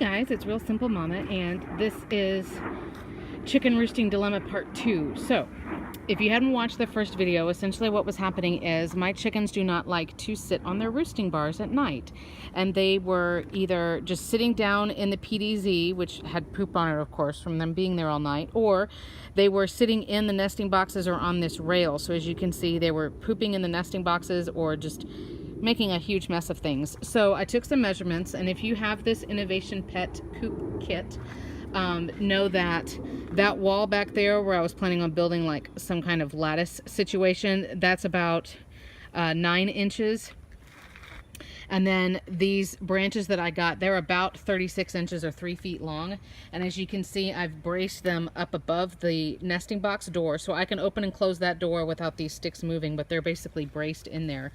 guys, it's Real Simple Mama, and this is Chicken Roosting Dilemma Part 2. So, if you hadn't watched the first video, essentially what was happening is my chickens do not like to sit on their roosting bars at night. And they were either just sitting down in the PDZ, which had poop on it, of course, from them being there all night, or they were sitting in the nesting boxes or on this rail. So as you can see, they were pooping in the nesting boxes or just making a huge mess of things. So I took some measurements, and if you have this Innovation Pet Coop Kit, know that that wall back there where I was planning on building like some kind of lattice situation, that's about 9 inches. And then these branches that I got, they're about 36 inches or 3 feet long. And as you can see, I've braced them up above the nesting box door, so I can open and close that door without these sticks moving, but they're basically braced in there.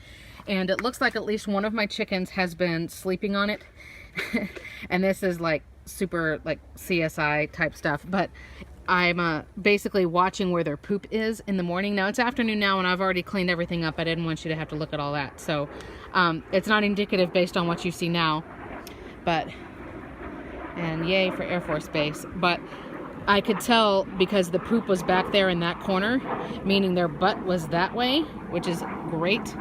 And it looks like at least one of my chickens has been sleeping on it. And this is like super like CSI type stuff, but I'm basically watching where their poop is in the morning. Now it's afternoon now, and I've already cleaned everything up. I didn't want you to have to look at all that. So it's not indicative based on what you see now, but, and yay for Air Force Base. But I could tell because the poop was back there in that corner, meaning their butt was that way, which is great,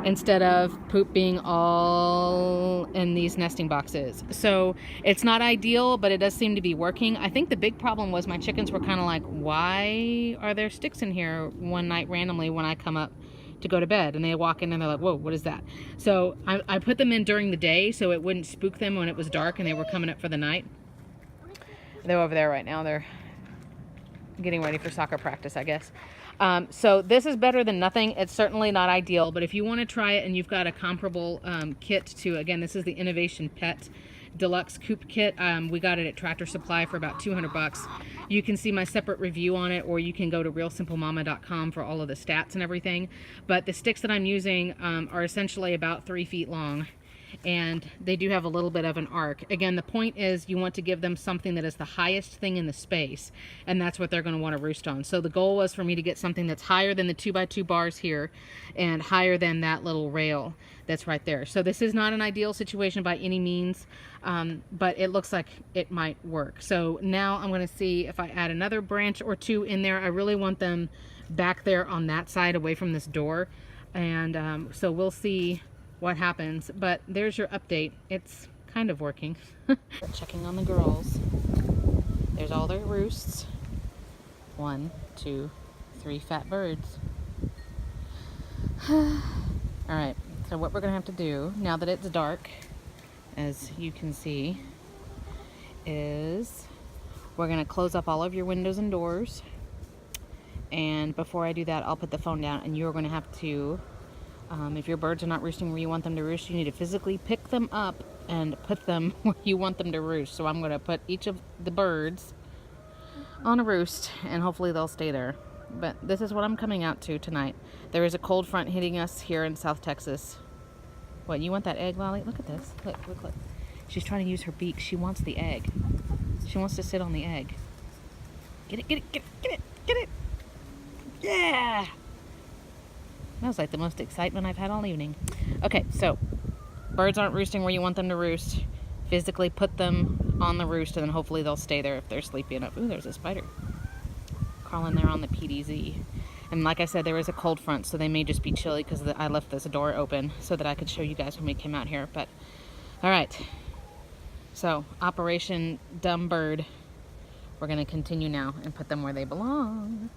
instead of poop being all in these nesting boxes. So it's not ideal, but it does seem to be working. I think the big problem was my chickens were kind of like, why are there sticks in here one night randomly when I come up to go to bed? And they walk in and they're like, whoa, what is that? So I put them in during the day so it wouldn't spook them when it was dark and they were coming up for the night. They're over there right now. They're getting ready for soccer practice, I guess. So this is better than nothing. It's certainly not ideal, but if you want to try it and you've got a comparable kit to, again, this is the Innovation Pet Deluxe Coop Kit. We got it at Tractor Supply for about 200 bucks. You can see my separate review on it, or you can go to realsimplemama.com for all of the stats and everything. But the sticks that I'm using are essentially about 3 feet long, and they do have a little bit of an arc. Again, the point is you want to give them something that is the highest thing in the space, and that's what they're going to want to roost on. So the goal was for me to get something that's higher than the 2x2 bars here and higher than that little rail that's right there. So this is not an ideal situation by any means, but it looks like it might work. So now I'm going to see if I add another branch or two in there. I really want them back there on that side away from this door, and so we'll see what happens. But there's your update. It's kind of working. Checking on the girls. There's all their roosts. 1, 2, 3 fat birds. All right, so what we're gonna have to do now that it's dark, as you can see, is we're gonna close up all of your windows and doors. And before I do that, I'll put the phone down, and you're gonna have to, if your birds are not roosting where you want them to roost, you need to physically pick them up and put them where you want them to roost. So I'm going to put each of the birds on a roost, and hopefully they'll stay there. But this is what I'm coming out to tonight. There is a cold front hitting us here in South Texas. What, you want that egg, Lolly? Look at this. Look, look, look. She's trying to use her beak. She wants the egg. She wants to sit on the egg. Get it, get it, get it, get it, get it. Yeah! That was like the most excitement I've had all evening. Okay, so birds aren't roosting where you want them to roost. Physically put them on the roost, and then hopefully they'll stay there if they're sleepy enough. Ooh, there's a spider crawling there on the PDZ. And like I said, there is a cold front, so they may just be chilly because I left this door open so that I could show you guys when we came out here. But all right, so Operation Dumb Bird. We're going to continue now and put them where they belong.